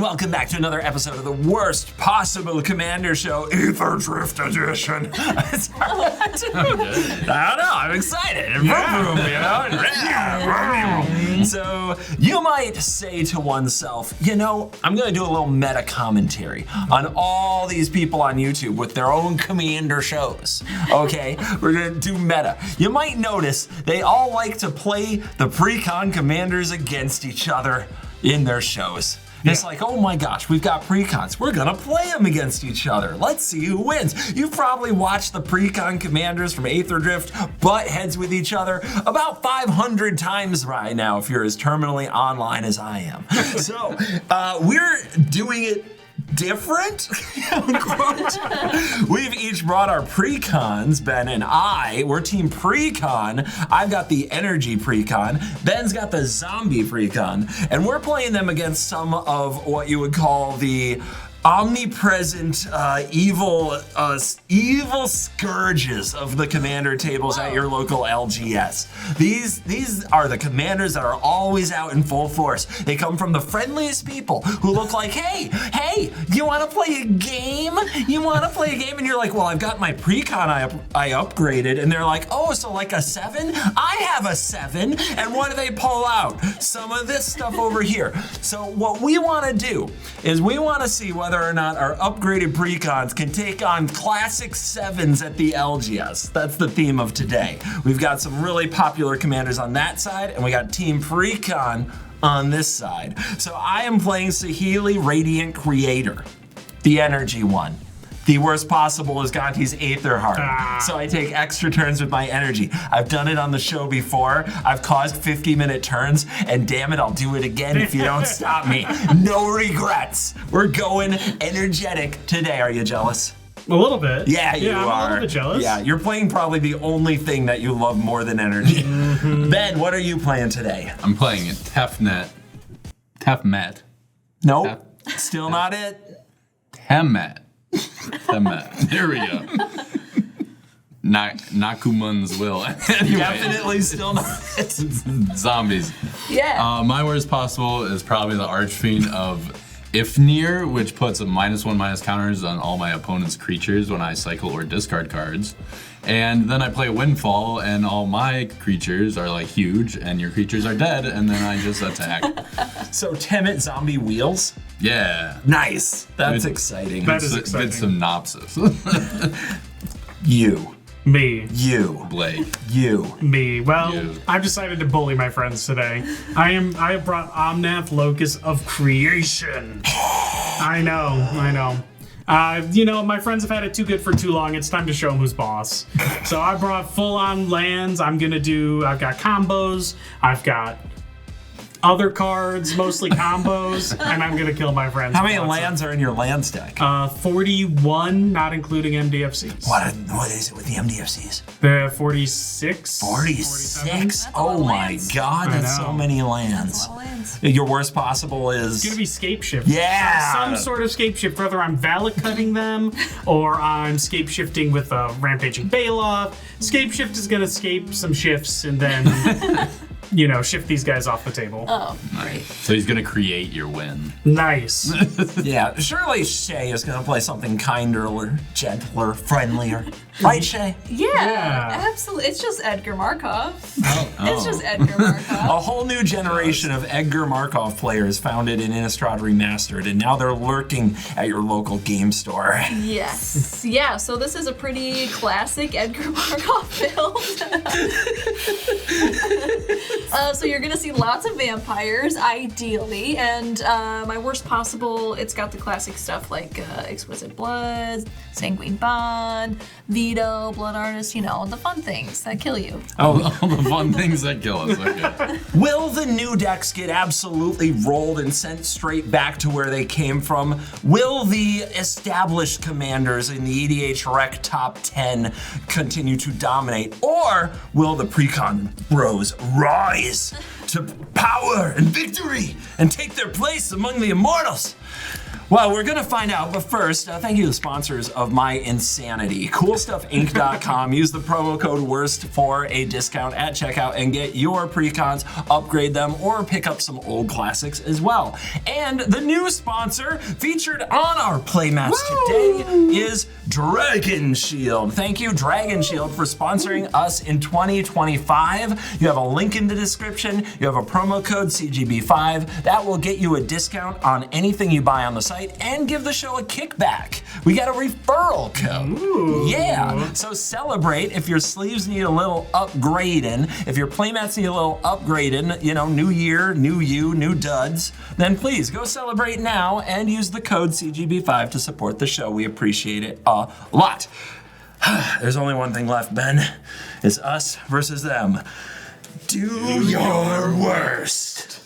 welcome back to another episode of the worst possible Commander Show, Aetherdrift Edition. I don't know, I'm excited. So, you might say to oneself, I'm going to do a little meta commentary on all these people on YouTube with their own Commander shows. Okay, we're going to do meta. You might notice they all like to play the Precon commanders against each other in their shows. It's like, oh my gosh, we've got Precons. We're gonna play them against each other. Let's see who wins. You've probably watched the Precon commanders from Aetherdrift butt heads with each other about 500 times right now if you're as terminally online as I am. So, we're doing it different, quote. We've each brought our Precons, Ben and I. We're Team Precon. I've got the Energy Precon. Ben's got the Zombie Precon. And we're playing them against some of what you would call the omnipresent evil scourges of the commander tables at your local LGS. These are the commanders that are always out in full force. They come from the friendliest people who look like, hey, you want to play a game? You want to play a game? And you're like, well, I've got my Precon I upgraded. And they're like, oh, so like a 7? I have a 7. And what do they pull out? Some of this stuff over here. So what we want to do is we want to see whether or not our upgraded Precons can take on classic 7s at the LGS. That's the theme of today. We've got some really popular commanders on that side, and we got Team Precon on this side. So I am playing Saheeli Radiant Creator, the energy one. The worst possible is Gonti's Aetherheart. So I take extra turns with my energy. I've done it on the show before. I've caused 50-minute turns, and damn it, I'll do it again if you don't stop me. No regrets. We're going energetic today. Are you jealous? A little bit. Yeah, you are. I'm a little bit jealous. Yeah, you're playing probably the only thing that you love more than energy. Ben, what are you playing today? I'm playing it Temmet. Nope. Still not it? Temmet. There we go. Nakumun's will. Anyway. Definitely still not it. Zombies. Yeah. My worst possible is probably the Archfiend of Ifnir, which puts a -1/- counters on all my opponent's creatures when I cycle or discard cards. And then I play Windfall, and all my creatures are like huge, and your creatures are dead, and then I just attack. So Temmet zombie wheels? Yeah. Nice. That's exciting. That is exciting. Good synopsis. You. Me. You. Blake. You. Me. Well, You. I've decided to bully my friends today. I have brought Omnath, Locust of Creation. I know. My friends have had it too good for too long. It's time to show them who's boss. So I brought full-on lands. I've got combos. I've got other cards, mostly combos, and I'm gonna kill my friends. How many lands are in your lands deck? 41, not including MDFCs. What is it with the MDFCs? 46. 46? Oh lot of my lands. god, that's so many lands. That's a lot of lands. Your worst possible is... It's gonna be scape shift. Yeah! Some sort of scape shift, whether I'm valid cutting them or I'm scape shifting with a rampaging Baloth. Scape shift is gonna scape some shifts and then shift these guys off the table. Oh, great. So he's gonna create your win. Nice. Yeah, surely Shay is gonna play something kinder or gentler, friendlier. Right, Shay? Yeah, absolutely. It's just Edgar Markov. Oh. It's just Edgar Markov. A whole new generation of Edgar Markov players founded in Innistrad Remastered, and now they're lurking at your local game store. Yes. Yeah, so this is a pretty classic Edgar Markov build. So you're gonna see lots of vampires, ideally, and my worst possible, it's got the classic stuff like Exquisite Blood, Sanguine Bond, Veto, Blood Artist, the fun things that kill you. All the fun things that kill us. Okay. Will the new decks get absolutely rolled and sent straight back to where they came from? Will the established commanders in the EDHREC top 10 continue to dominate? Or will the Precon bros rise to power and victory and take their place among the immortals? Well, we're gonna find out, but first, thank you to the sponsors of my insanity. CoolStuffInc.com. Use the promo code WORST for a discount at checkout and get your precons, upgrade them, or pick up some old classics as well. And the new sponsor featured on our playmats today is Dragon Shield. Thank you, Dragon Shield, for sponsoring us in 2025. You have a link in the description. You have a promo code CGB5. That will get you a discount on anything you buy on the site and give the show a kickback. We got a referral code. Ooh. Yeah. So celebrate if your sleeves need a little upgrading, if your playmats need a little upgrading, you know, new year, new you, new duds, then please go celebrate now and use the code CGB5 to support the show. We appreciate it a lot. There's only one thing left, Ben. It's us versus them. Do your worst.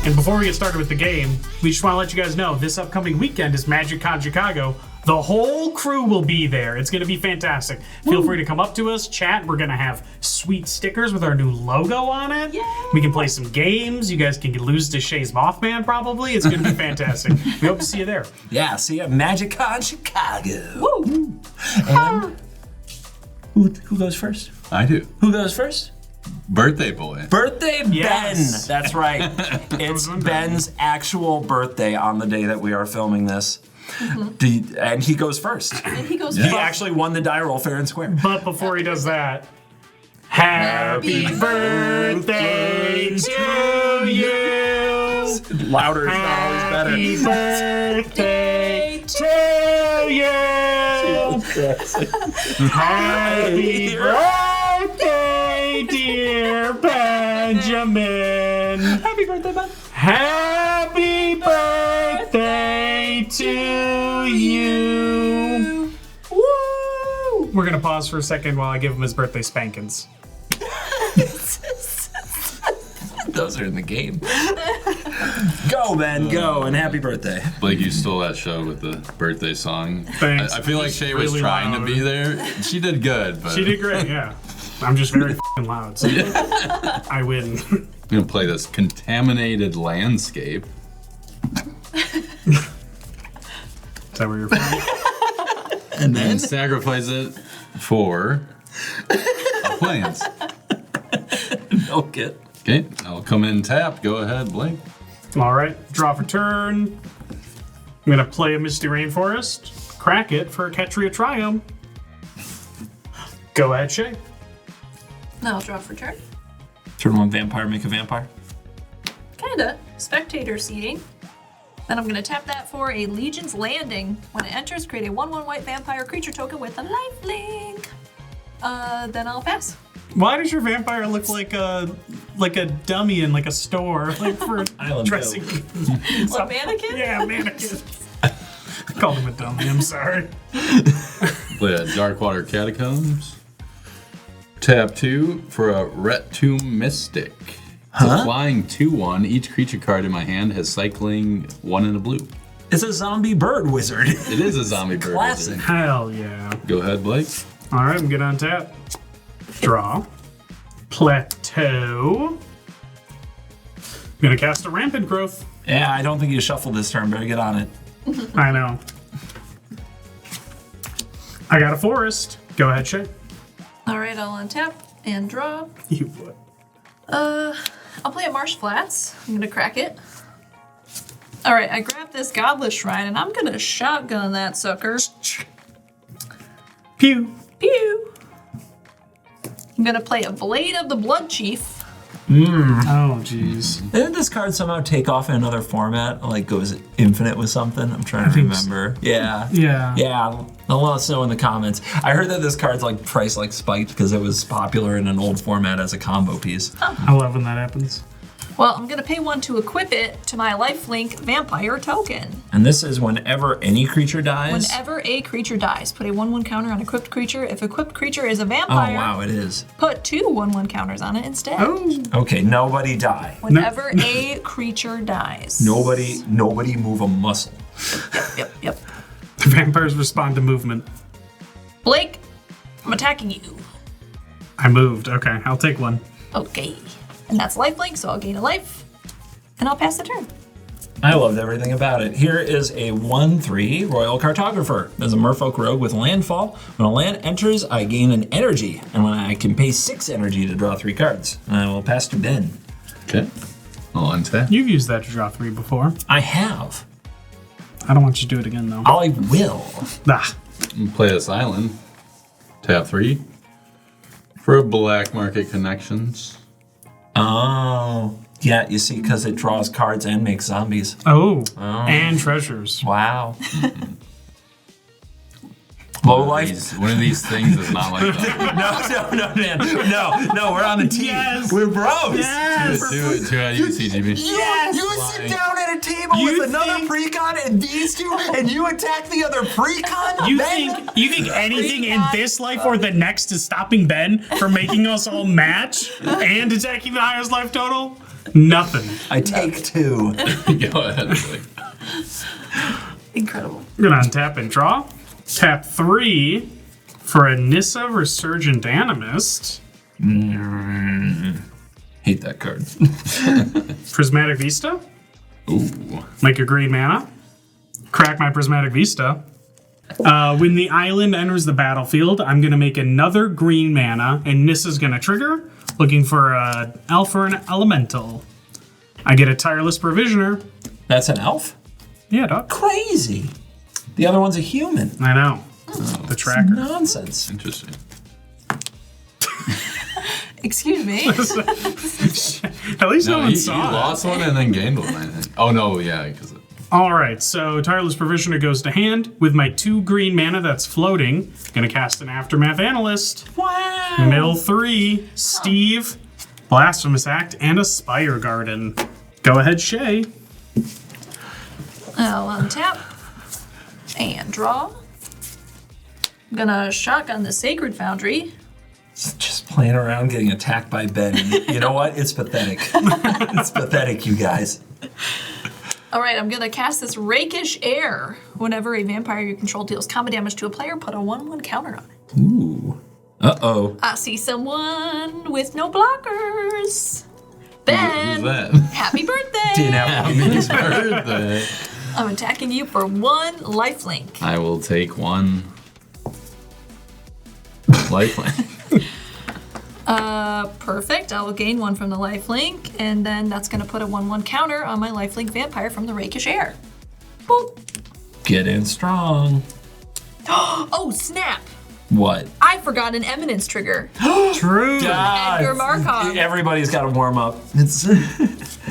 And before we get started with the game, we just want to let you guys know this upcoming weekend is MagicCon Chicago. The whole crew will be there. It's going to be fantastic. Feel free to come up to us, chat. We're going to have sweet stickers with our new logo on it. Yay. We can play some games. You guys can lose to Shay's Mothman probably. It's going to be fantastic. We hope to see you there. Yeah, see you at MagicCon Chicago. Woo! And who goes first? I do. Who goes first? Birthday boy. Birthday Yes. Ben. That's right. It's wondering. Ben's actual birthday on the day that we are filming this. And he goes first. And he goes He first. actually won the die roll fair and square. But before he does that, happy birthday to you. Louder is not always Happy better. birthday to you. Happy birthday, dear Benjamin. Happy birthday, Ben. Happy birthday to you. Woo! We're gonna pause for a second while I give him his birthday spankings. Those are in the game. Go, Ben, go, and happy birthday. Blake, you stole that show with the birthday song. Thanks. I feel like Shay was Really trying loud. to be there. She did good, but She did great, yeah. I'm just very f***ing loud, so I win. I'm gonna play this contaminated landscape. Is that where you're from? And And sacrifice it for a plants. milk it. Okay, I'll come in tapped. Go ahead, Blake. All right, draw for turn. I'm gonna play a Misty Rainforest, crack it for a Ketria Triumph. Go ahead, Shay. Now I'll draw for turn. Turn one vampire, make a vampire. Kinda. Spectator seating. Then I'm gonna tap that for a Legion's Landing. When it enters, create a 1/1 white vampire creature token with a lifelink. Then I'll pass. Why does your vampire look like a dummy in like a store, like for Island dressing? What, mannequin? Yeah, mannequin. I called him a dummy. I'm sorry. Play a Darkwater Catacombs. Tap 2 for a Ret Tomb Mystic. It's a flying 2/1. Each creature card in my hand has cycling 1 and a blue. It's a zombie bird wizard. It is a zombie bird. Classic. wizard. Hell yeah. Go ahead, Blake. All right, I'm good on tap. Draw. Plateau. I'm gonna cast a Rampant Growth. Yeah, I don't think you shuffled this turn. Better get on it. I know. I got a Forest. Go ahead, Shay. All right, I'll untap and draw. You would. I'll play a Marsh Flats. I'm gonna crack it. All right, I grabbed this Godless Shrine and I'm gonna shotgun that sucker. Pew. Pew. I'm gonna play a Blade of the Blood Chief. Oh, jeez. Didn't this card somehow take off in another format? Like goes infinite with something? I'm trying to remember. Yeah. Yeah. Yeah. Let us know in the comments. I heard that this card's like price like spiked because it was popular in an old format as a combo piece. I love when that happens. Well, I'm gonna pay 1 to equip it to my lifelink vampire token. And this is whenever any creature dies? Whenever a creature dies, put a 1/1 counter on equipped creature. If equipped creature is a Oh, vampire, wow, it is. put 2 1/1 counters on it instead. Oh. Okay, nobody die. Whenever a creature dies. Nobody move a muscle. Yep. The vampires respond to movement. Blake, I'm attacking you. I moved. Okay, I'll take 1. Okay. And that's lifelink, so I'll gain a life. And I'll pass the turn. I loved everything about it. Here is a 1/3 Royal Cartographer. There's a Merfolk Rogue with landfall. When a land enters, I gain an energy, and when I can pay 6 energy to draw 3 cards. I will pass to Ben. Okay. I'll untap. You've used that to draw 3 before. I have. I don't want you to do it again, though. I will. Ah. Play this island. Tap 3. For black market connections. Oh. Yeah, you see, because it draws cards and makes zombies. Oh. And treasures. Wow. Low life. One of these things is not like that. No, man. No, we're on the team. Yes. We're bros. Yes. Two out of you, CGB. Yes. You sit down at a table You with another think- precon and these two, and you attack the other precon? You Ben? think anything in this life or the next is stopping Ben from making us all match and attacking the highest life total? Nothing. I take 2. Go ahead. Incredible. I'm gonna untap and draw. Tap 3 for a Nissa Resurgent Animist. Hate that card. Prismatic Vista. Ooh. Make a green mana. Crack my Prismatic Vista. When the island enters the battlefield, I'm gonna make another green mana, and Nissa's gonna trigger. Looking for a elf or an elemental. I get a Tireless Provisioner. That's an elf? Yeah, dog. Crazy. The other one's a human. I know. The tracker. Nonsense. Interesting. Excuse me. At least no No, one you saw it. lost one and then gained one, I think. Oh, no, yeah, because... All right, so Tireless Provisioner goes to hand. With my 2 green mana that's floating, gonna cast an Aftermath Analyst. Wow. Mill 3, Steve, Blasphemous Act, and a Spire Garden. Go ahead, Shay. I'll untap and draw. I'm gonna shotgun the Sacred Foundry. Just playing around getting attacked by Ben. You know what? It's pathetic. It's pathetic, you guys. All right, I'm gonna cast this Rakish Air. Whenever a vampire you control deals combat damage to a player, put a 1/1 counter on it. Ooh. Uh-oh. I see someone with no blockers. Ben, Who's that? happy birthday! Didn't have His birthday. I'm attacking you for 1 lifelink. I will take 1 lifeline. Perfect. I will gain 1 from the lifelink, and then that's gonna put a 1/1 counter on my lifelink vampire from the Rakish Air. Boop. Get in strong. Oh, snap! What? I forgot an Eminence trigger. True. Edgar Markov. Everybody's got to warm up. It's,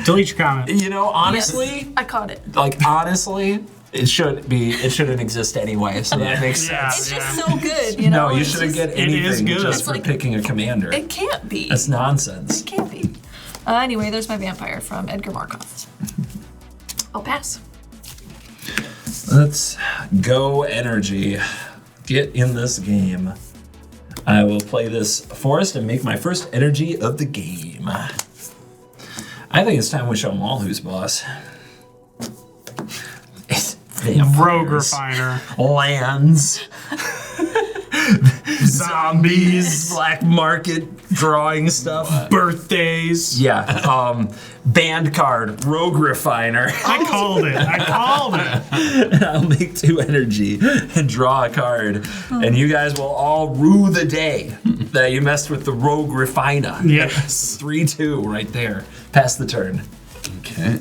Delete your comment. you know, honestly, Yes, I caught it. honestly, it shouldn't exist anyway, so that makes Yeah. sense. It's just so good, you know? No, you it's shouldn't just- get It is anything good. just It's for like- picking a commander. It can't be. That's nonsense. It can't be. Anyway, there's my vampire from Edgar Markov. I'll pass. Let's go energy. Get in this game. I will play this forest and make my first energy of the game. I think it's time we show them all who's boss. It's vampires, Rogue Refiner. lands, zombies, black market drawing stuff. Birthdays. Yeah, band card, Rogue Refiner. I called it. I'll make 2 energy and draw a card, and you guys will all rue the day that you messed with the Rogue Refiner. Yes. 3-2 right there. Pass the turn. Okay.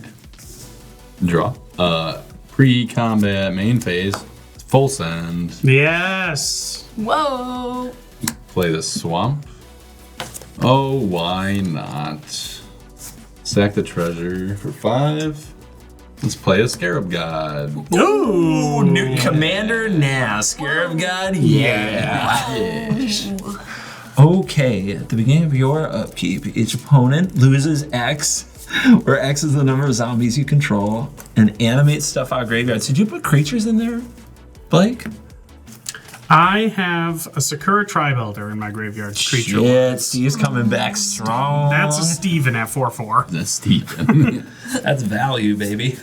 Draw. Pre-combat main phase. Full send. Yes. Whoa. Play the swamp. Oh, why not? Sack the treasure for 5. Let's play a Scarab God. Ooh, new Commander Scarab God. Yeah. Okay, at the beginning of your upkeep, each opponent loses X where X is the number of zombies you control, and animate stuff out of graveyards. Did you put creatures in there, Blake? I have a Sakura Tribe Elder in my graveyard creature. Shit, Steve's coming back strong. That's a Steven at 4/4. That's Steven. That's value, baby.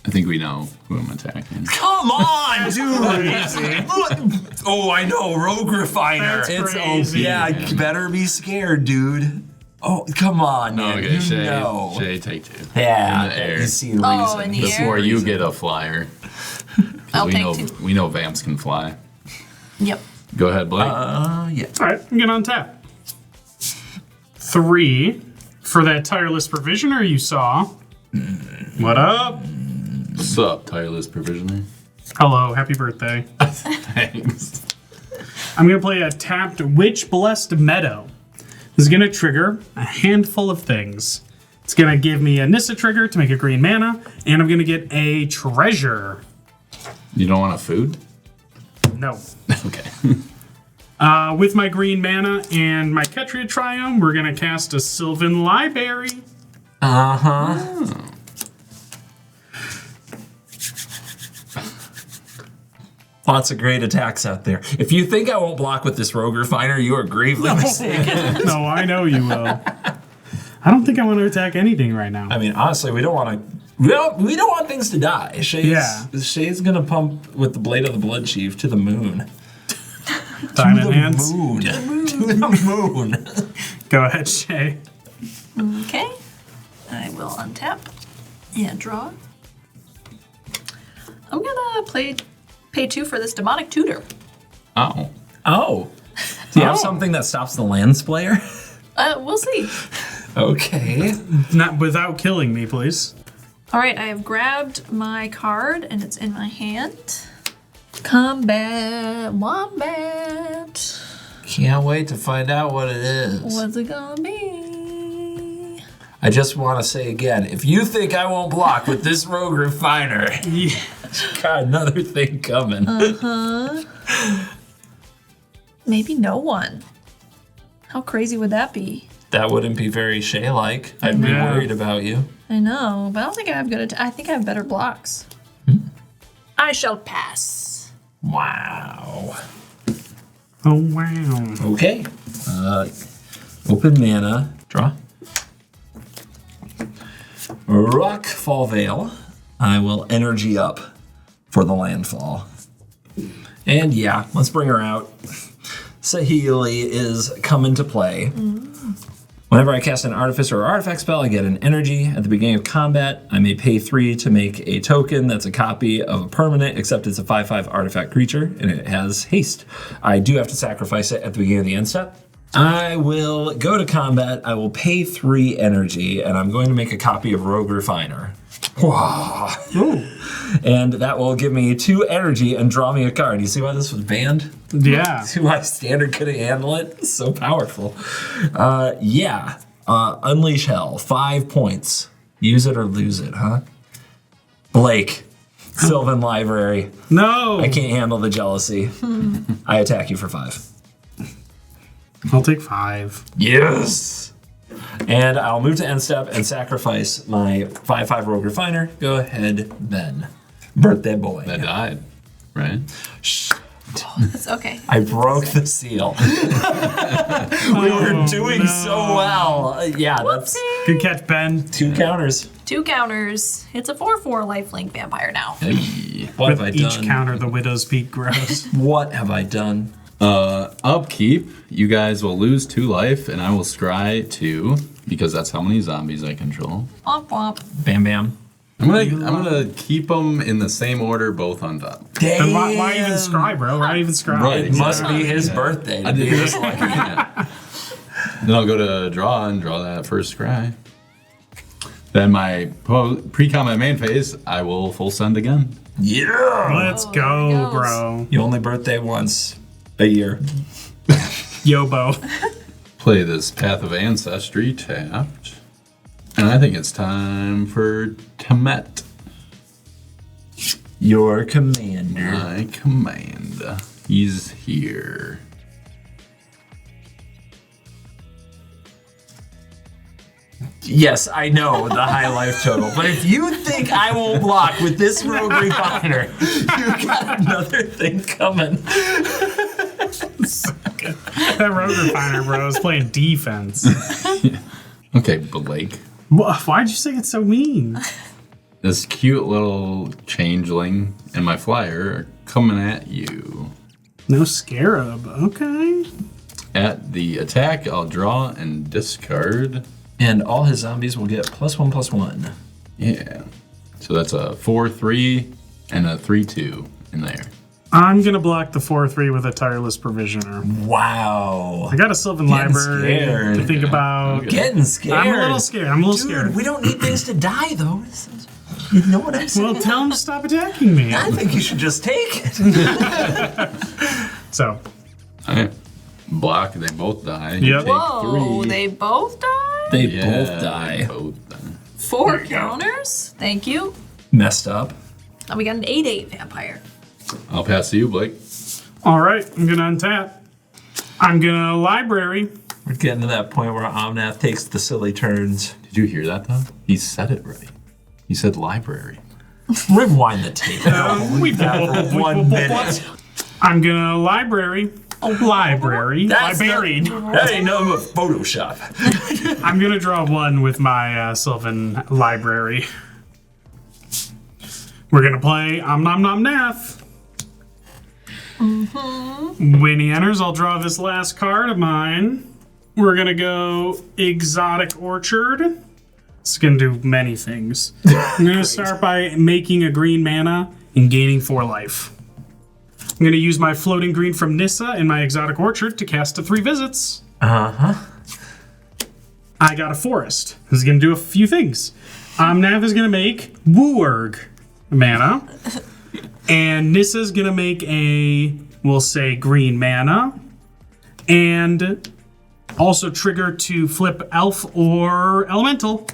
I think we know who I'm attacking. Come on, dude! Oh, I know, Rogue Refiner. That's crazy. Yeah, man. better be scared, dude. Oh, come on, man. Okay, You Shay, know. Shay, take 2. Yeah, In the air. you see reason. Oh, in the air. Before you get a flyer. 'Cause I'll we take know 2. we know Vamps can fly. Yep. Go ahead, Blake. Yeah. All right, I'm gonna untap. 3 for that tireless provisioner you saw. What up? What's up, tireless provisioner? Hello, happy birthday. Thanks. I'm gonna play a tapped Witch Blessed Meadow. This is gonna trigger a handful of things. It's gonna give me a Nissa trigger to make a green mana, and I'm gonna get a treasure. You don't want a food? No. Okay. With my green mana and my Ketria Triome, we're gonna cast a Sylvan Library. Uh-huh. Lots of great attacks out there. If you think I won't block with this Rogue Refiner, you are gravely mistaken. No, I know you will. I don't think I want to attack anything right now. I mean, honestly, we don't want to. We don't want things to die. Shay's gonna pump with the Blade of the Blood Chief to the moon. Diamond the hands. moon. To the moon. Go ahead, Shay. Okay. I will untap and draw. I'm gonna pay 2 for this Demonic Tutor. Oh. Oh. Do you have Oh. something that stops the land splayer? We'll see. Okay. Not without killing me, please. All right, I have grabbed my card and it's in my hand. Combat Wombat. Can't wait to find out what it is. What's it gonna be? I just want to say again, if you think I won't block with this Rogue Refiner, Yeah. got another thing coming. Maybe no one. How crazy would that be? That wouldn't be very Shay-like. I'd be Yeah. worried about you. I know, but I don't think I have good. I think I have better blocks. I shall pass. Wow. Oh, wow. Okay. Open mana. Draw. Rock Fall Veil. I will energy up for the landfall. And yeah, let's bring her out. Saheeli is coming to play. Whenever I cast an artificer or artifact spell, I get an energy. At the beginning of combat, I may pay 3 to make a token that's a copy of a permanent, except it's a 5/5 artifact creature, and it has haste. I do have to sacrifice it at the beginning of the end step. I will go to combat, I will pay 3 energy, and I'm going to make a copy of Rogue Refiner. Wow. And that will give me 2 energy and draw me a card. You see why this was banned? Yeah. See why standard couldn't handle it? It's so powerful. Unleash Hell, 5 points. Use it or lose it, huh? Blake, Sylvan Library. No. I can't handle the jealousy. I attack you for 5. I'll take 5. Yes! And I'll move to end step and sacrifice my 5/5 Rogue Refiner. Go ahead, Ben. Birthday boy. That died, right? It's okay. I broke the seal. We were doing so well. Yeah, that's Good catch, Ben. 2 counters. 2 counters. It's a 4/4 lifelink vampire now. Hey. What have I With each done? counter, the Widow's Peak grows. What have I done? Upkeep, you guys will lose 2 life, and I will scry 2, because that's how many zombies I control. Womp womp. Bam bam. I'm gonna keep them in the same order, both on top. Then why even scry, bro? Why even scry? Right. It must be his birthday to I be did this this lucky. Then I'll go to draw and draw that first scry. Then my pre-combat main phase, I will full send again. Yeah! Let's Oh, go, there it goes. bro. You only birthday once a year. Yobo. Play this Path of Ancestry tapped. And I think it's time for Temmet. Your commander. My command. He's here. Yes, I know the high life total, but if you think I won't block with this Rogue Refiner, you got another thing coming. That Rogue Refiner, bro, is playing defense. Okay, Blake. Why'd you say it's so mean? This cute little changeling and my flyer are coming at you. No scarab. Okay. At the attack, I'll draw and discard. And all his zombies will get +1/+1. Yeah. So that's a 4/3 and a 3/2 in there. I'm gonna block the 4/3 with a tireless provisioner. Wow. I got a Sylvan Getting library scared. to think about. Okay. Getting scared. I'm a little scared. I'm a little Dude, scared. we don't need things to die, though. You know what I'm saying? Well, tell him to stop attacking me. I think you should just take it. So, Alright. Block, they both die. Yep. Take Whoa, 3. they both died? They Yeah, both they die. both die. 4 counters? Thank you. Messed up. Oh, we got an 8/8 vampire. I'll pass to you, Blake. all right, I'm gonna untap. I'm gonna library. We're getting to that point where Omnath takes the silly turns. Did you hear that, though? He said it right. He said library. Rewind the tape. For 1 minute. I'm gonna library. Library. That's Libraried. That ain't nothing but Photoshop. I'm gonna draw 1 with my Sylvan library. We're gonna play Omnath. When he enters, I'll draw this last card of mine. We're gonna go Exotic Orchard. It's gonna do many things. I'm gonna start by making a green mana and gaining 4 life. I'm gonna use my floating green from Nissa in my Exotic Orchard to cast a 3 visits. I got a forest. This is gonna do a few things. Omnath is gonna make Wooerg mana. And Nissa's gonna make a, we'll say, green mana. And also trigger to flip elf or elemental.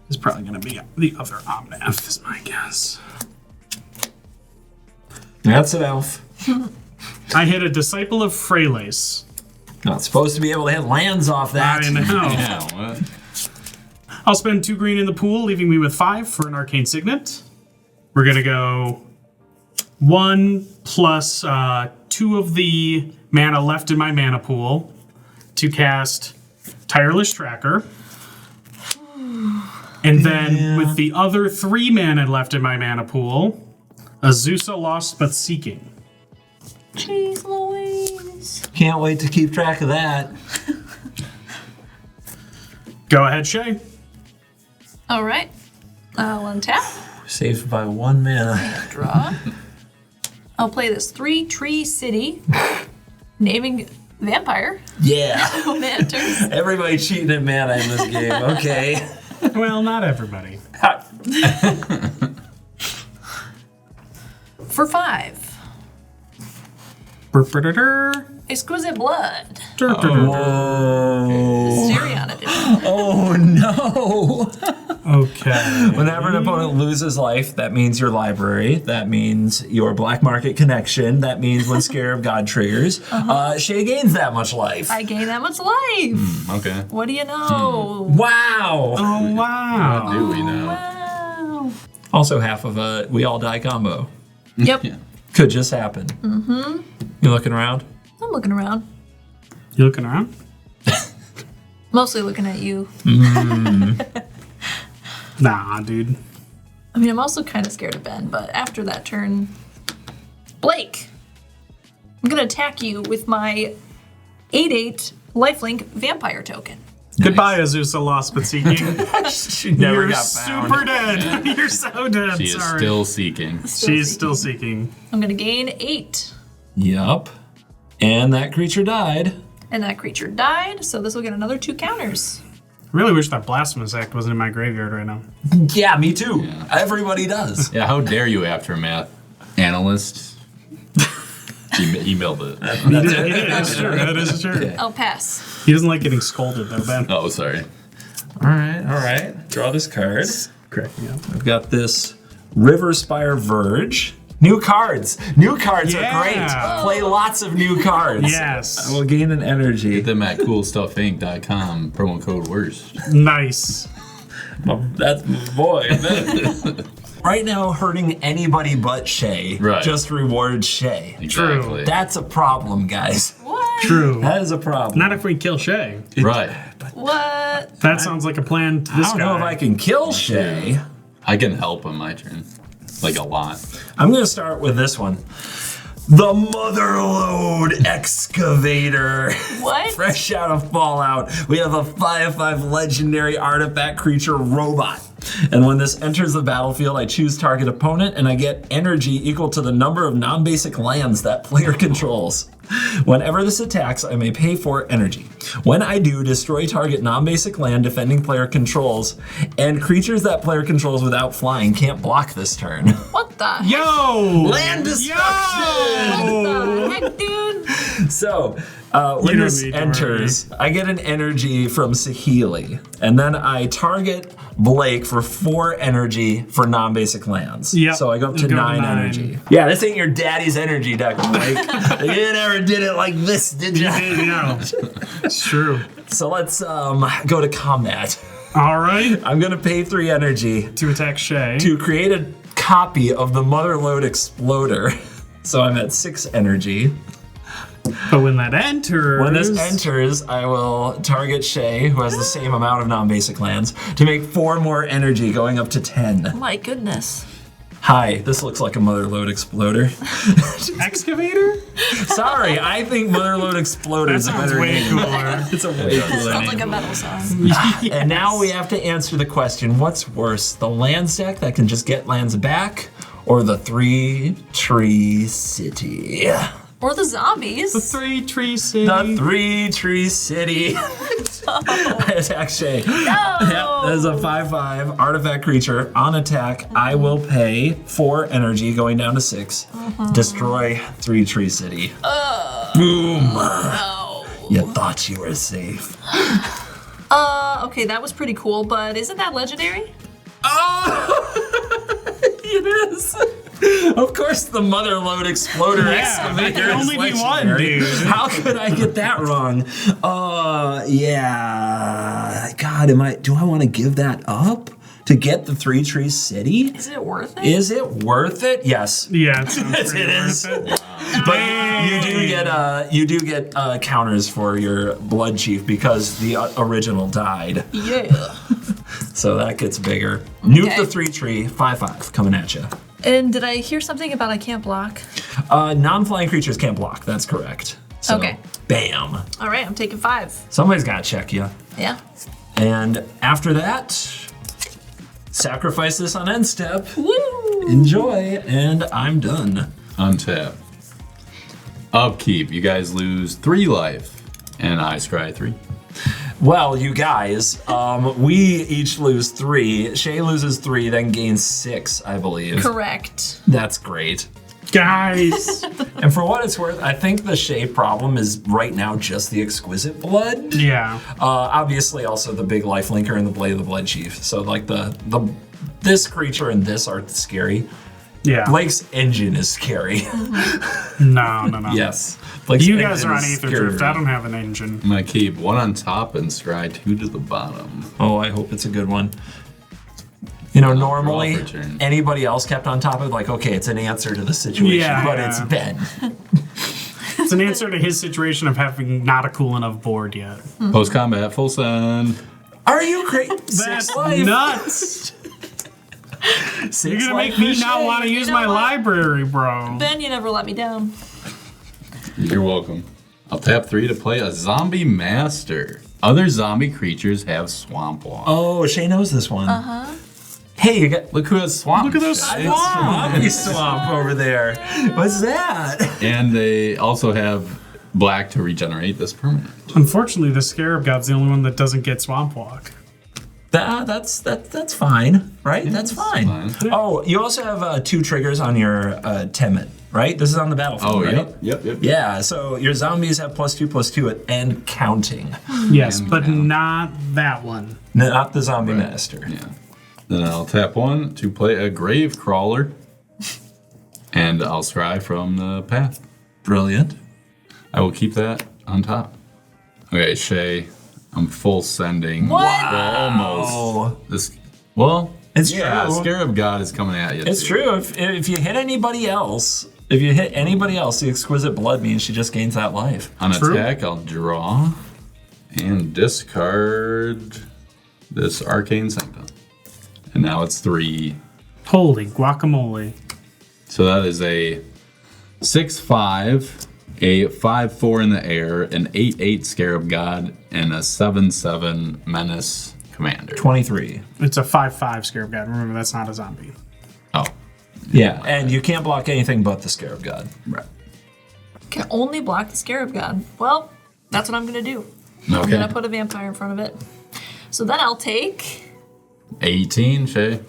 It's probably gonna be the other Omnath, is my guess. That's an elf. I hit a Disciple of Freylace. Not supposed to be able to hit lands off that. I know. Yeah, what? I'll spend 2 green in the pool, leaving me with 5 for an Arcane Signet. We're gonna go 1 plus 2 of the mana left in my mana pool to cast Tireless Tracker. And then with the other 3 mana left in my mana pool, Azusa Lost But Seeking. Jeez Louise. Can't wait to keep track of that. Go ahead, Shay. All right. I'll untap, Saved by 1 mana. draw. I'll play this 3-tree city, naming vampire. Yeah. When it enters. Everybody cheating at mana in this game. Okay. Well, not everybody. For 5. Brr-brr-brr-brr. Exquisite Blood. Brr-brr-brr. Whoa. Stereon edition. Oh no. Okay. Whenever an opponent loses life, that means your library. That means your black market connection. That means when Scare of God triggers, Shay gains that much life. I gain that much life. Okay. What do you know? Wow. Oh, wow. Do we know? Wow. Also half of a we all die combo. Yep. Yeah. Could just happen. Mm-hmm. You looking around? I'm looking around. You looking around? Mostly looking at you. Nah, dude. I mean, I'm also kind of scared of Ben, but after that turn, Blake, I'm going to attack you with my 8/8 lifelink vampire token. Goodbye, Azusa Lost But Seeking. She never You're got found. super dead. You're so dead. She is Sorry. still seeking. She's still seeking. I'm going to gain 8. Yup. And that creature died. And that creature died, so this will get another 2 counters. I really wish that Blasphemous Act wasn't in my graveyard right now. Yeah, me too. Everybody does. Yeah, how dare you, Aftermath analyst? He emailed it. It is true. That is true. I'll pass. He doesn't like getting scolded, though, Ben. Oh, sorry. All right. Draw this card. Correct me up. I've got this Riverspire Verge. New cards. New cards Yeah. are great. Play lots of new cards. Yes. I will gain an energy. Get them at coolstuffinc.com. Promo code WORST. Nice. That's boy. Right now, hurting anybody but Shay just rewards Shay. Exactly. That's a problem, guys. What? True. That is a problem. Not if we kill Shay. Right. What? That sounds like a plan to this I don't guy. know if I can kill Shay. I can help on my turn. Like a lot. I'm going to start with this one. The Motherlode Excavator. What? Fresh out of Fallout, we have a 5/5 legendary artifact creature robot. And when this enters the battlefield, I choose target opponent and I get energy equal to the number of non-basic lands that player controls. Whenever this attacks, I may pay for energy. When I do, destroy target non-basic land defending player controls, and creatures that player controls without flying can't block this turn. What the heck? Yo! Land destruction! What the heck, dude? So, when don't this need to enters, I get an energy from Saheeli, and then I target Blake for 4 energy for non-basic lands. Yep. So I go up to Go to 9 9. energy. Yeah, this ain't your daddy's energy deck, Blake. You never did it like this, did you? Yeah. It's true. So let's go to combat. All right. I'm gonna pay 3 energy To attack Shay. to create a copy of the Motherlode Exploder. So I'm at 6 energy. But when that enters... When this enters, I will target Shay, who has the same amount of non-basic lands, to make 4 more energy, going up to 10. My goodness. Hi, this looks like a Motherlode Exploder. Excavator? Sorry, I think Motherlode Exploder That is a sounds better way name. cooler. It's a way cooler Sounds name. like a metal song. And now we have to answer the question, what's worse, the lands deck that can just get lands back, or the 3-tree city? Or the zombies. The 3-tree city. The 3-tree city. I attack Shay. No! Yep, that is a 5/5 artifact creature. On attack, I will pay 4 energy, going down to 6. Destroy 3-tree city. Boom. No. You thought you were safe. Okay, that was pretty cool, but isn't that legendary? Oh! It is. Of course, the Motherlode Exploder Excavator there can is only be one, legendary. dude. How could I get that wrong? Yeah. God, do I want to give that up to get the 3-tree city? Is it worth it? Is it worth it? Yes. Yeah, it sounds Yes, pretty it worth is. it. But you do get counters for your Blood Chief because the original died. Yeah. So that gets bigger. Nuke Okay. the 3-tree, 5/5 coming at you. And did I hear something about I can't block? Non-flying creatures can't block. That's correct. So, Okay. Bam. All right, I'm taking 5. Somebody's got to check you. Yeah. And after that, sacrifice this on end step. Woo! Enjoy, and I'm done. Untap. Upkeep. You guys lose 3 life. And I scry 3. Well, you guys, we each lose 3. Shay loses 3, then gains 6, I believe. Correct. That's great. Guys. And for what it's worth, I think the Shay problem is right now just the Exquisite Blood. Yeah. Obviously, also the big life linker and the Blade of the Blood Chief. So like this creature and this are scary. Yeah. Blake's engine is scary. No. Yes. Blake's You guys engine are on is Aetherdrift. scary. I don't have an engine. I'm going to keep 1 on top and scry 2 to the bottom. Oh, I hope it's a good one. You know, normally draw for turn. anybody else kept on top of it, like, okay, it's an answer to the situation, Yeah, but yeah. it's Ben. It's an answer to his situation of having not a cool enough board yet. Post combat, full send. Are you crazy? That's nuts. You're gonna make me not want to use know my what? library, bro. Ben, you never let me down. You're welcome. I'll tap 3 to play a Zombie Master. Other zombie creatures have Swamp Walk. Oh, Shay knows this one. Hey, you got Look who has Swamp. Look at those Shay. swamp over there. What's that? And they also have black to regenerate this permanent. Unfortunately, the Scarab God's the only one that doesn't get Swamp Walk. That's fine, right? That's fine. fine. Oh, you also have 2 triggers on your Temmet, right? This is on the battlefield, Oh, right? yep. Yeah, so your zombies have +2/+2 and counting. Yes, And but down. not that one. Not the zombie master. Yeah. Then I'll tap 1 to play a Grave Crawler. And I'll scry from the path. Brilliant. I will keep that on top. Okay, Shay, I'm full sending. What? Well, almost. It's yeah, true. Scarab God is coming at you. It's true. If you hit anybody else, the Exquisite Blood means she just gains that life. On True. attack, I'll draw and discard this Arcane Sanctum. And now it's 3. Holy guacamole. So that is a 6/5, a 5/4 in the air, an 8/8 Scarab God, and a 7/7 Menace Commander. 23. It's a 5/5 Scarab God. Remember, that's not a zombie. Oh, Yeah, and you can't block anything but the Scarab God. right. Can only block the Scarab God. Well, that's what I'm gonna do. I'm Okay. gonna put a vampire in front of it. So then I'll take. 18, Shay.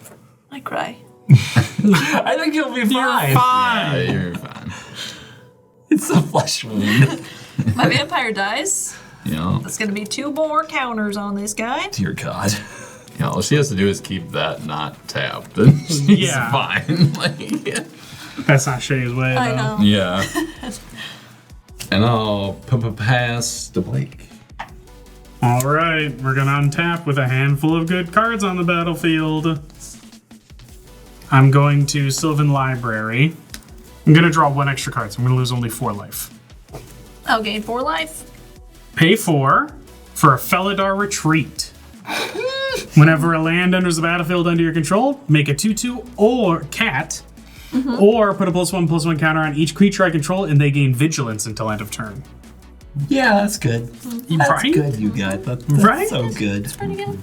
I cry. I think you'll be fine. Yeah, you're fine. It's a flesh wound. My vampire dies. You know, That's gonna be 2 more counters on this guy. Dear God. all she has to do is keep that not tapped. And she's Yeah. fine. Like, That's not Shay's way, though. I know. yeah. And I'll pass to Blake. All right, we're gonna untap with a handful of good cards on the battlefield. I'm going to Sylvan Library. I'm gonna draw 1 extra card, so I'm gonna lose only 4 life. I'll gain 4 life. Pay 4 for a Felidar Retreat. Whenever a land enters the battlefield under your control, make a 2/2 or cat, or put a +1/+1 counter on each creature I control, and they gain vigilance until end of turn. Yeah, that's good. That's Right? good, you guys. That's Right? so good. Pretty good.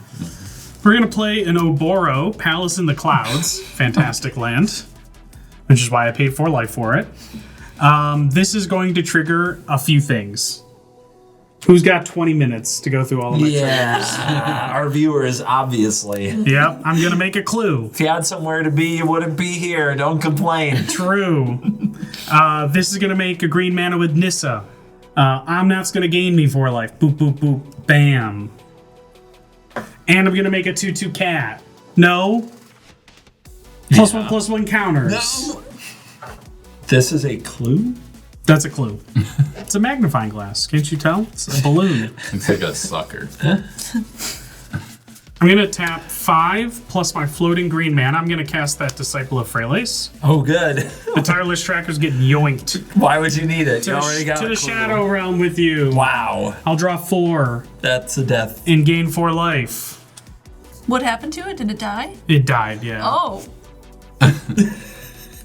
We're gonna play an Oboro, Palace in the Clouds, fantastic land, which is why I paid 4 life for it. This is going to trigger a few things. Who's got 20 minutes to go through all of my triggers? Yeah, our viewers, obviously. Yep, I'm gonna make a clue. If you had somewhere to be, you wouldn't be here. Don't complain. True. This is gonna make a green mana with Nissa. Omnath's gonna gain me 4 life. Boop, boop, boop, bam. And I'm gonna make a 2/2 cat. No. +1/+1 counters. This is a clue? That's a clue. It's a magnifying glass. Can't you tell? It's a balloon. Looks like a sucker. I'm gonna tap 5 plus my floating green mana. I'm gonna cast that Disciple of Freylace. Oh, good. The tireless tracker's getting yoinked Why would you need it? to You already got the a clue. Shadow Realm with you. Wow. I'll draw 4 That's a death. and gain 4 life. What happened to it? Did it die? It died, yeah. Oh.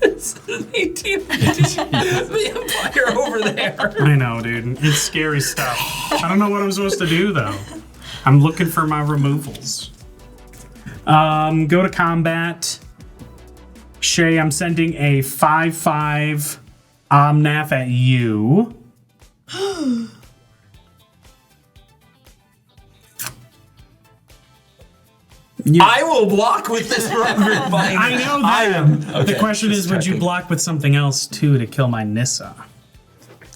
It's an 18 the Empire over there. I know, dude. It's scary stuff. I don't know what I'm supposed to do, though. I'm looking for my removals. Go to combat. Shay, I'm sending a 5/5 Omnath at you. I will block with this rubber bind. I know that. I am. The Okay, question just is, would you checking. block with something else too to kill my Nissa?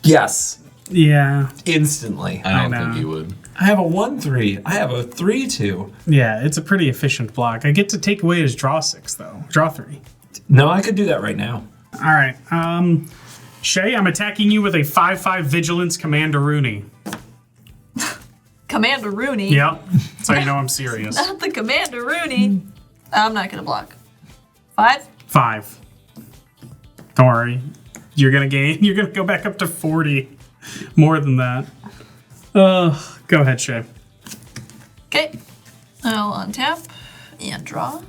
Yes. Yeah, Instantly. I don't know. think you would. I have a 1/3. I have a 3/2. yeah, it's a pretty efficient block. I get to take away his draw 6 though. Draw 3. No, I could do that right now. All right. Shay, I'm attacking you with a 5/5 Vigilance Commander Rooney. Commander Rooney. Yep. So you know I'm serious. Not the Commander Rooney. I'm not gonna block. 5? 5. Don't worry. You're gonna gain. You're gonna go back up to 40. More than that. Go ahead, Shay. Okay. I'll untap and draw.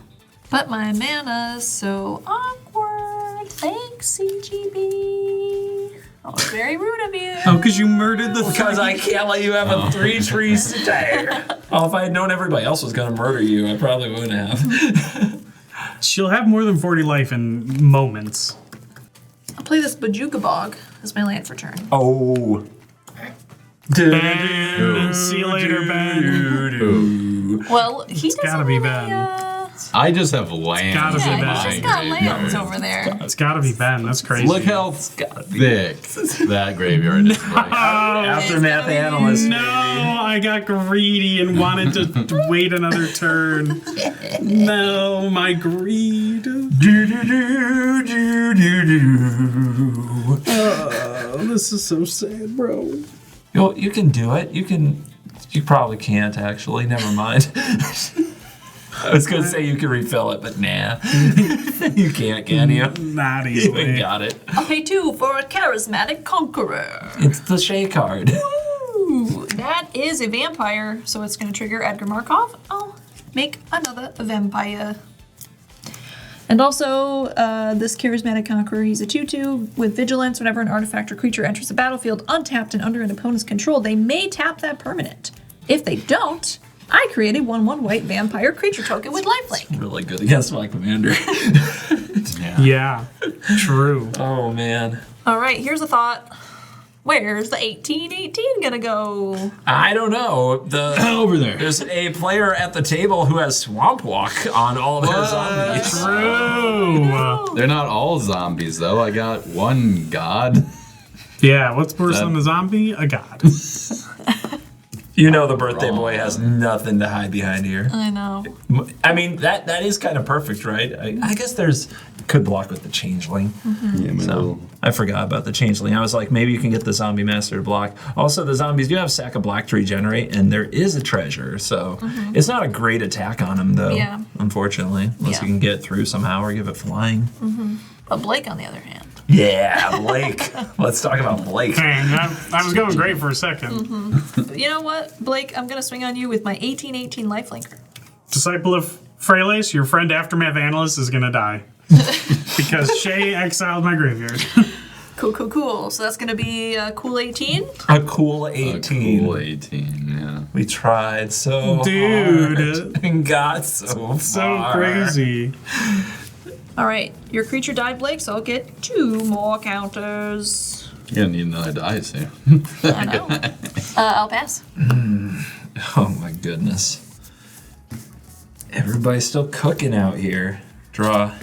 But my mana's so awkward. Thanks, CGB. That was very rude of you. Oh, because you murdered the. Because I can't let you have a 3 tree stay. Oh, if I had known everybody else was going to murder you, I probably wouldn't have. She'll have more than 40 life in moments. I'll play this Bajuka Bog as my land for turn. Oh. Ben, see you later, Ben. Well, he doesn't gotta be really, Ben. I just have land. gotta be Yeah, Ben. he's just got lands over there. It's gotta be Ben. That's crazy. Look how thick that graveyard is. Like, Aftermath It's gonna be- analyst. No, I got greedy and wanted to wait another turn. No, my greed. Do, do, do, do, do, Oh, this is so sad, bro. You can do it. You probably can't actually. Never mind. I was gonna say you can refill it, but nah. You can't, can you? Not You easily. got it. I'll pay 2 for a charismatic conqueror. It's the Shay card. Ooh, that is a vampire, so it's going to trigger Edgar Markov. I'll make another vampire. And also, this charismatic conqueror, he's a 2/2 with vigilance. Whenever an artifact or creature enters the battlefield untapped and under an opponent's control, they may tap that permanent. If they don't, I create a 1/1 white vampire creature token with lifelink. Really good against my commander. Yeah, true. Oh man. All right, here's a thought. Where's the 18/18 gonna go? I don't know. Over there. There's a player at the table who has Swamp Walk on all of their zombies. True. They're not all zombies, though. I got one god. Yeah, what's worse than a zombie? A god. You know the birthday boy has nothing to hide behind here. I know. I mean, that is kind of perfect, right? I guess could block with the changeling. Yeah, So I forgot about the changeling. I was like, maybe you can get the zombie master to block. Also, the zombies do have sack of black to regenerate, and there is a treasure, so it's not a great attack on him, though. Yeah. Unfortunately, unless you can get it through somehow or give it flying. But Blake, on the other hand. Yeah, Blake. Let's talk about Blake. Man, that was going great for a second. You know what, Blake? I'm gonna swing on you with my 18/18 lifelinker. Disciple of Freylace, your friend Aftermath Analyst is gonna die. Because Shay exiled my graveyard. Cool. So that's gonna be a cool 18. A cool 18. Cool 18, yeah. We tried so Dude. hard and got so So far. crazy. All right, your creature died, Blake, so I'll get 2 more counters. You're gonna need another dice here. I know. I'll pass. Oh my goodness. Everybody's still cooking out here. Draw.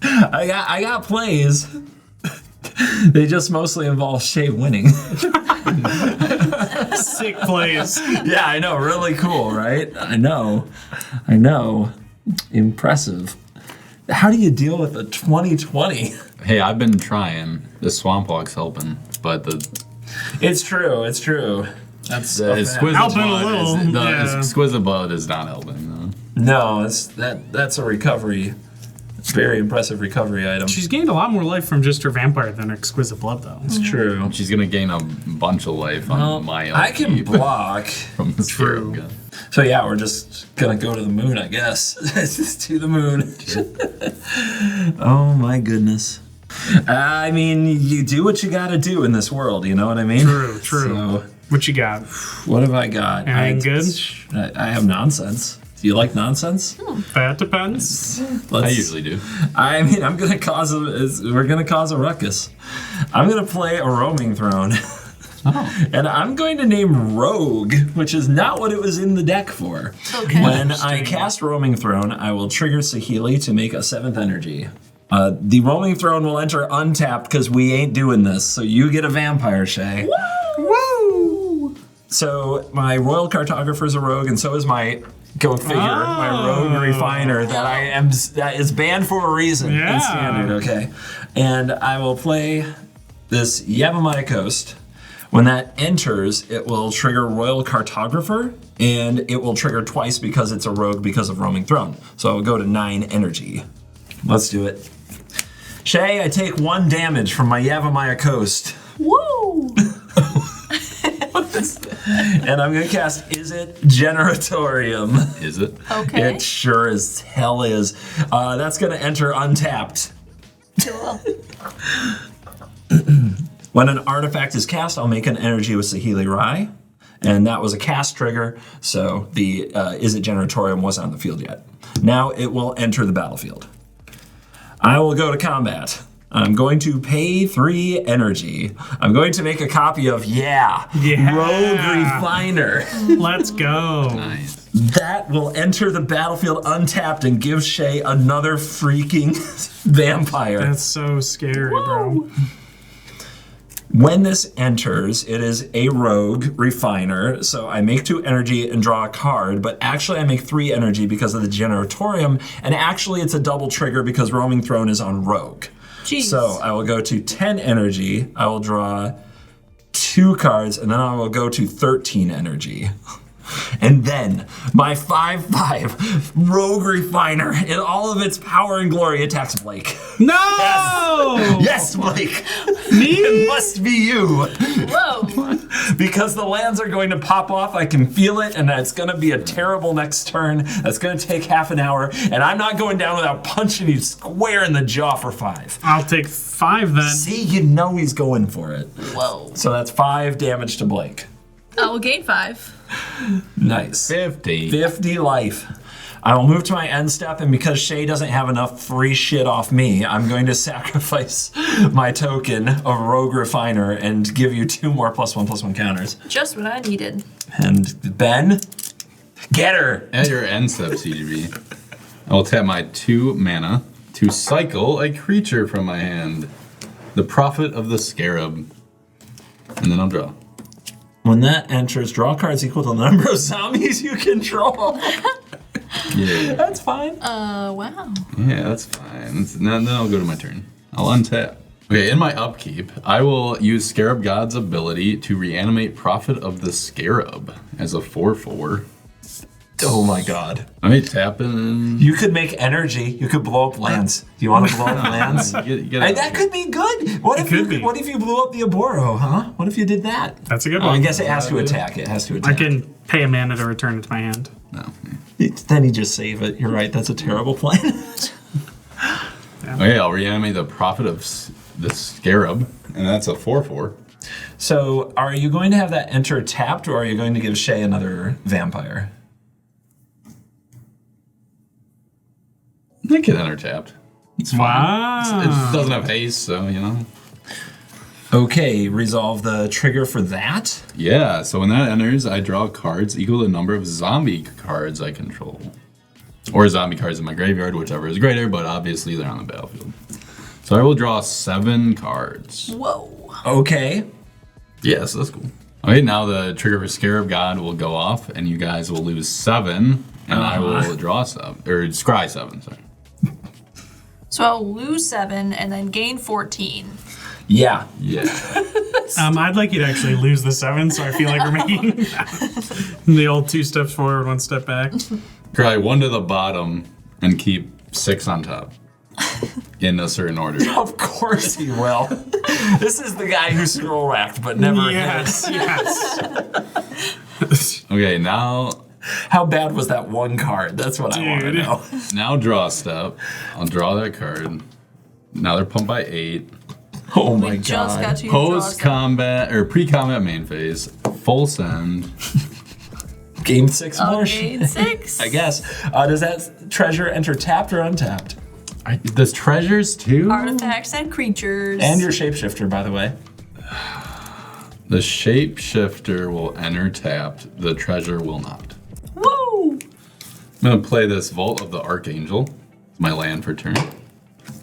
I got plays. They just mostly involve Shay winning. Sick plays. Yeah, I know. Really cool, right? I know. Impressive. How do you deal with a 2020? Hey, I've been trying. The Swamp Walk's helping, but It's true. That's the exquisite Helping a blood little, is, the yeah. exquisite blood is not helping, though. no. That's a recovery. Very impressive recovery item. She's gained a lot more life from just her vampire than Exquisite Blood, though. It's true. She's gonna gain a bunch of life on my I can upkeep block. from the True. Spirit Gun. So yeah, we're just gonna go to the moon, I guess. Just to the moon. Oh my goodness. I mean, you do what you gotta do in this world, you know what I mean? True. So, What you got? what have I got? Anything good? I have nonsense. Do you like nonsense? That depends. I usually do. I mean, we're gonna cause a ruckus. I'm gonna play a roaming throne. And I'm going to name Rogue, which is not what it was in the deck for. Okay. When I cast Roaming Throne, I will trigger Saheeli to make a 7th energy. The Roaming Throne will enter untapped because we ain't doing this, so you get a vampire, Shay. Woo! So my Royal Cartographer's a rogue, and so is my, go figure, my Rogue Refiner that is banned for a reason in Yeah. Standard, okay? And I will play this Yavimaya Coast. When that enters, it will trigger Royal Cartographer, and it will trigger twice because it's a rogue because of Roaming Throne. So I will go to 9 energy. Let's do it. Shay, I take 1 damage from my Yavimaya Coast. Woo! And I'm gonna cast Is It Generatorium. Is it? Okay. It sure as hell is. That's gonna enter untapped. Cool. When an artifact is cast, I'll make an energy with Saheeli Rai. And that was a cast trigger, so the Is It Generatorium wasn't on the field yet. Now it will enter the battlefield. I will go to combat. I'm going to pay 3 energy. I'm going to make a copy of Yeah. Rogue Refiner. Let's go. Nice. That will enter the battlefield untapped and give Shay another freaking vampire. That's so scary, bro. When this enters, it is a rogue refiner, so I make 2 energy and draw a card, but actually I make 3 energy because of the Generatorium, and actually it's a double trigger because Roaming Throne is on rogue. Jeez. So I will go to 10 energy. I will draw 2 cards, and then I will go to 13 energy. And then my 5/5 Rogue Refiner in all of its power and glory attacks Blake. No! Yes, Blake. Me? It must be you. Whoa. Because the lands are going to pop off, I can feel it, and it's going to be a terrible next turn. That's going to take half an hour, and I'm not going down without punching you square in the jaw for 5. I'll take 5 then. See, you know he's going for it. Whoa. So that's 5 damage to Blake. I will gain 5. Nice. 50 life. I will move to my end step, and because Shay doesn't have enough free shit off me, I'm going to sacrifice my token of Rogue Refiner and give you 2 more +1/+1 counters. Just what I needed. And Ben, get her. At your end step, CGB, I will tap my 2 mana to cycle a creature from my hand. The Prophet of the Scarab. And then I'll draw. When that enters, draw cards equal to the number of zombies you control. Yeah. That's fine. Wow. Yeah, that's fine. Then I'll go to my turn. I'll untap. Okay, in my upkeep, I will use Scarab God's ability to reanimate Prophet of the Scarab as a 4/4. Oh my god. I tap in. You could make energy. You could blow up lands. Do you want to blow up lands? That could be good. What if you blew up the Aboro, huh? What if you did that? That's a good Oh, one. I guess it has to attack. It has to attack. I can pay a mana to return it to my hand. No. Then you just save it. You're right. That's a terrible plan. Okay, I'll reanimate the Prophet of the Scarab, and that's a 4/4. So, are you going to have that enter tapped, or are you going to give Shay another vampire? I can enter tapped. It's fine. Wow. It doesn't have haste, so you know. Okay, resolve the trigger for that. Yeah, so when that enters, I draw cards equal to the number of zombie cards I control. Or zombie cards in my graveyard, whichever is greater, but obviously they're on the battlefield. So I will draw 7 cards. Whoa. Okay. Yes, that's cool. Okay, now the trigger for Scarab God will go off, and you guys will lose 7, and I will draw 7, or scry 7, sorry. So I'll lose 7 and then gain 14. Yeah. Yeah. I'd like you to actually lose the 7, so I feel like we're making the old 2 steps forward, 1 step back. Cry 1 to the bottom and keep 6 on top. In a certain order. Of course he will. This is the guy who scroll racked but never Yes, yes. Okay, now How bad was that one card? That's what I want to know. Now draw step. I'll draw that card. Now they're pumped by 8. Oh my We just got god. to use draw Post step. combat or pre-combat main phase. Full send. Game 6 more Gain 6. I guess. Does that treasure enter tapped or untapped? Does treasures too? Artifacts and creatures. And your shapeshifter, by the way. The shapeshifter will enter tapped. The treasure will not. Woo! I'm gonna play this Vault of the Archangel. It's my land for turn.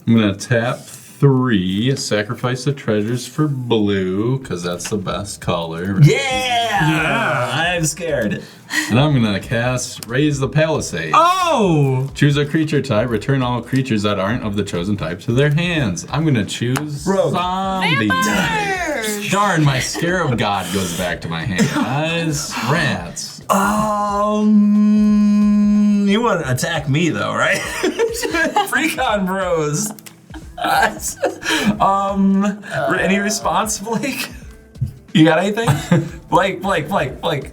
I'm gonna tap 3, sacrifice the treasures for blue, because that's the best color. Yeah! I'm scared. And I'm gonna cast Raise the Palisade. Oh! Choose a creature type, return all creatures that aren't of the chosen type to their hands. I'm gonna choose Rogue. Zombie. Vampires! Darn, my Scarab God goes back to my hand. Guys, rats. You want to attack me though, right? Precon bros. Any response, Blake? You got anything? Blake,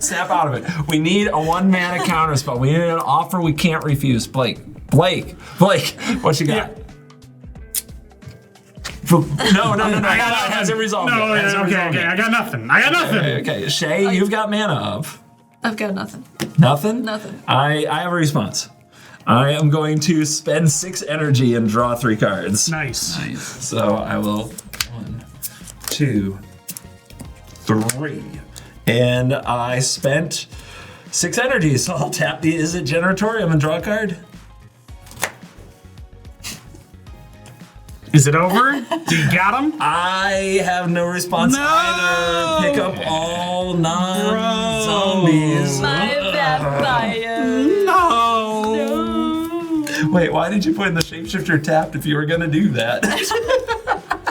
snap out of it. We need a 1 mana counter spell. We need an offer we can't refuse. Blake, what you got? No. I got it. Hasn't resolved No, yet. Hasn't okay, resolved okay. yet. I got nothing. Okay, Shay, you've got mana up. I've got nothing. Nothing? Nothing. I have a response. I am going to spend 6 energy and draw 3 cards. Nice. So I will 1, 2, 3. And I spent 6 energy, so I'll tap the Is It Generatorium and draw a card. Is it over? Do you got him? I have no response No! either. Pick up all non-zombies. My vampire. No. Wait, why did you put in the shapeshifter tapped if you were gonna do that?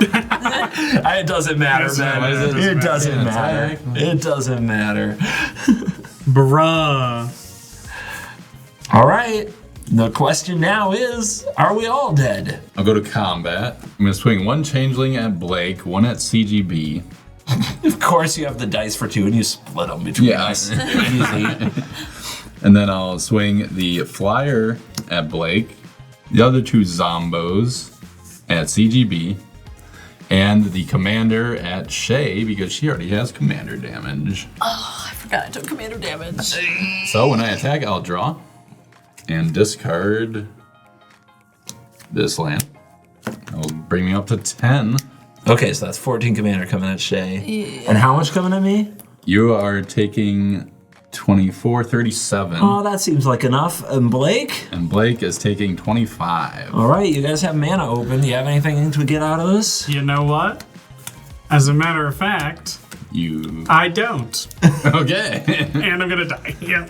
It doesn't matter, Yes, man. It doesn't Yeah, matter. It doesn't matter. Bruh. All right. The question now is, are we all dead? I'll go to combat. I'm gonna swing one changeling at Blake, one at CGB. Of course, you have the dice for 2 and you split them between Yeah. us. Easy. And then I'll swing the flyer at Blake, the other 2 zombos at CGB, and the commander at Shay because she already has commander damage. I forgot I took commander damage. So when I attack, I'll draw and discard this land. That'll bring me up to 10. Okay, so that's 14 commander coming at Shay. Yeah. And how much coming at me? You are taking 24, 37. Oh, that seems like enough. And Blake? And Blake is taking 25. All right, you guys have mana open. Do you have anything to get out of this? You know what? As a matter of fact, You. I don't. Okay. And I'm gonna die. Yeah.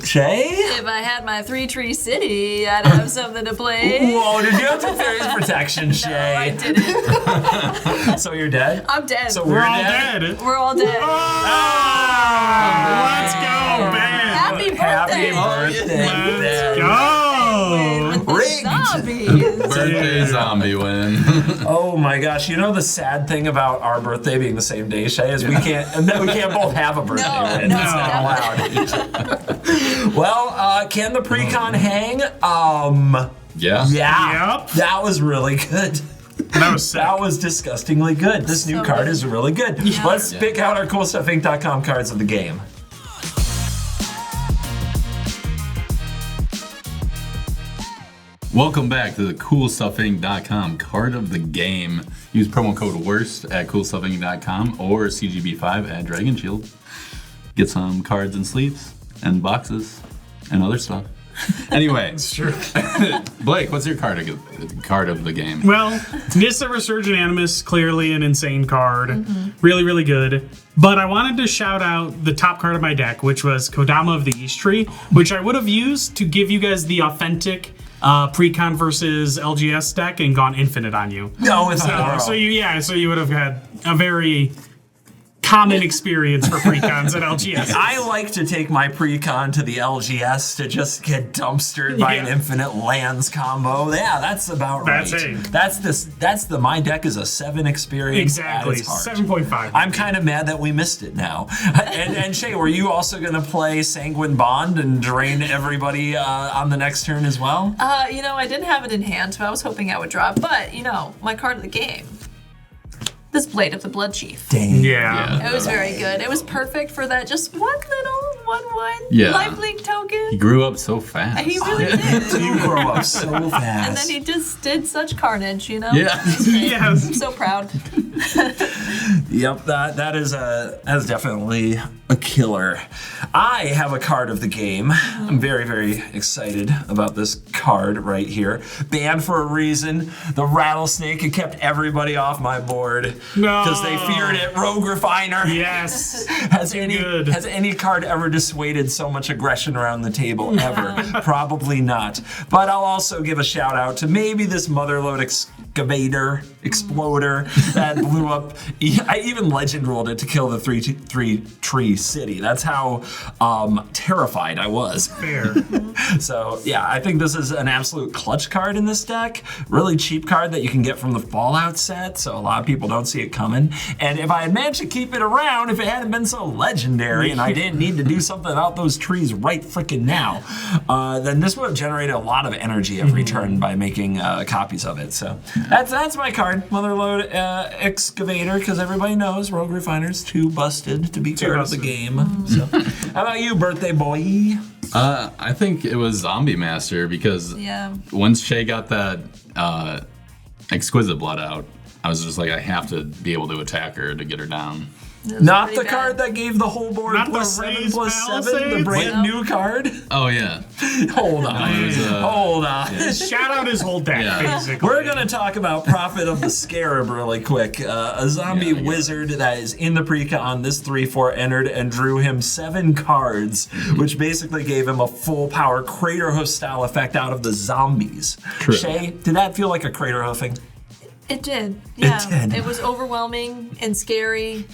Shay? If I had my 3-tree city, I'd have something to play. Whoa, did you have to Fairy's Protection, I Shay? didn't. So you're dead? I'm dead. So We're all dead. We're all dead. Ah, let's go, man. Happy birthday. Happy birthday. Let's man. go. With the Rigged. zombies. Birthday zombie win. Oh my gosh! You know the sad thing about our birthday being the same day, Shay, is we can't both have a birthday. No, win. no, It's not allowed. Well, can the precon hang? Yeah. Yeah. Yep. That was really good. That was sick. That was disgustingly good. This new So card good. is really good. Let's pick out our CoolStuffInc.com cards of the game. Welcome back to the CoolStuffInc.com card of the game. Use promo code WORST at CoolStuffInc.com or CGB5 at Dragon Shield. Get some cards and sleeves and boxes and other stuff. Anyway, It's true. Blake, what's your card of the game? Well, Nissa Resurgent Animus, clearly an insane card. Really, really good. But I wanted to shout out the top card of my deck, which was Kodama of the East Tree, which I would have used to give you guys the authentic Precon versus LGS deck and gone infinite on you. No, it's not. So you would have had a very common experience for Precons at LGS. I like to take my precon to the LGS to just get dumpstered by an Yeah. infinite lands combo. Yeah, that's about right. That's it. That's the my deck is a 7 experience. Exactly, At its heart. 7.5. I'm kind of mad that we missed it now. And Shay, were you also going to play Sanguine Bond and drain everybody on the next turn as well? I didn't have it in hand, so I was hoping I would draw. But, my card of the game. This Blade of the Blood Chief. Dang. Yeah. It was very good. It was perfect for that just one little 1/1 Yeah. lifelink token. He grew up so fast. He really did. You grow up so fast. And then he just did such carnage, Yeah. Yes. I'm so proud. Yep, that is definitely a killer. I have a card of the game. I'm very, very excited about this card right here. Banned for a reason. The rattlesnake had kept everybody off my board No. because they feared it. Rogue Refiner. Yes. Has good. any card ever dissuaded so much aggression around the table ever? Probably not. But I'll also give a shout out to maybe this Motherlode Exploder that blew up. I even legend rolled it to kill the 3-tree city. That's how terrified I was. Fair. So yeah, I think this is an absolute clutch card in this deck. Really cheap card that you can get from the Fallout set, so a lot of people don't see it coming. And if I had managed to keep it around, if it hadn't been so legendary and I didn't need to do something about those trees right freaking now, then this would have generated a lot of energy every turn by making copies of it. So that's my card, Motherlode Excavator, because everybody knows Rogue Refiner's too busted to be card of the game. So, how about you, birthday boy? I think it was Zombie Master because Yeah. once Shay got that Exquisite Blood out, I was just like, I have to be able to attack her to get her down. Not pretty the bad. card that gave the whole board Not the +7/+7, the raised brand new card. Oh yeah. Hold on, it was, hold on. Shout out his whole deck, Yeah. basically. We're gonna talk about Prophet of the Scarab really quick. A zombie Yeah. wizard that is in the precon. This 3/4 entered and drew him 7 cards, which basically gave him a full power Craterhoof style effect out of the zombies. True. Shay, did that feel like a Craterhoofing? It did. Yeah. did. It was overwhelming and scary.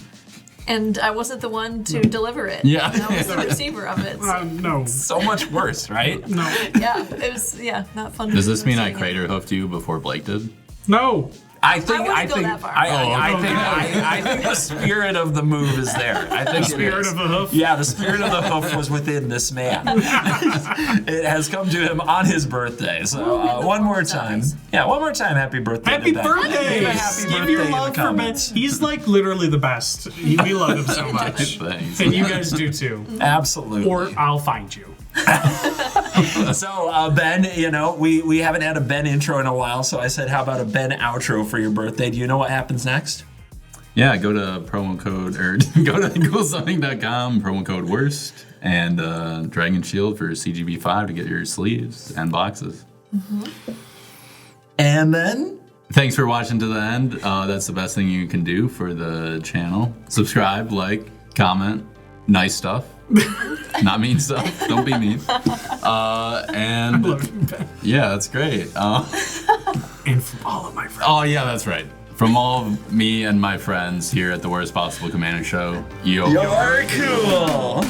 And I wasn't the one to deliver it. Yeah. I was the receiver of it. So, No. So much worse, right? No. yeah, it was not fun. Does this mean I seeing it. crater hoofed you before Blake did? No. I think wouldn't I go think that far. I think the spirit of the move is there. I think Spirit of the hoof. Yeah, the spirit of the hoof was within this man. It has come to him on his birthday. So one more time. Yeah, one more time. Happy birthday. Happy to Ben. birthday! Give a happy Give birthday your in the love for Ben. comments. He's like literally the best. We love him so much. Thanks. And you guys do too. Absolutely. Or I'll find you. So Ben, we haven't had a Ben intro in a while, so I said, how about a Ben outro for your birthday? Do you know what happens next? Yeah, go to promo code or go to coolzoning.com, promo code worst, and Dragon Shield for CGB5 to get your sleeves and boxes. And then Thanks for watching to the end. That's the best thing you can do for the channel. Subscribe, like, comment, nice stuff. Not mean stuff. Don't be mean. And yeah, that's great. And from all of my friends. Oh yeah, that's right. From all of me and my friends here at the Worst Possible Commander Show, yo. you're cool.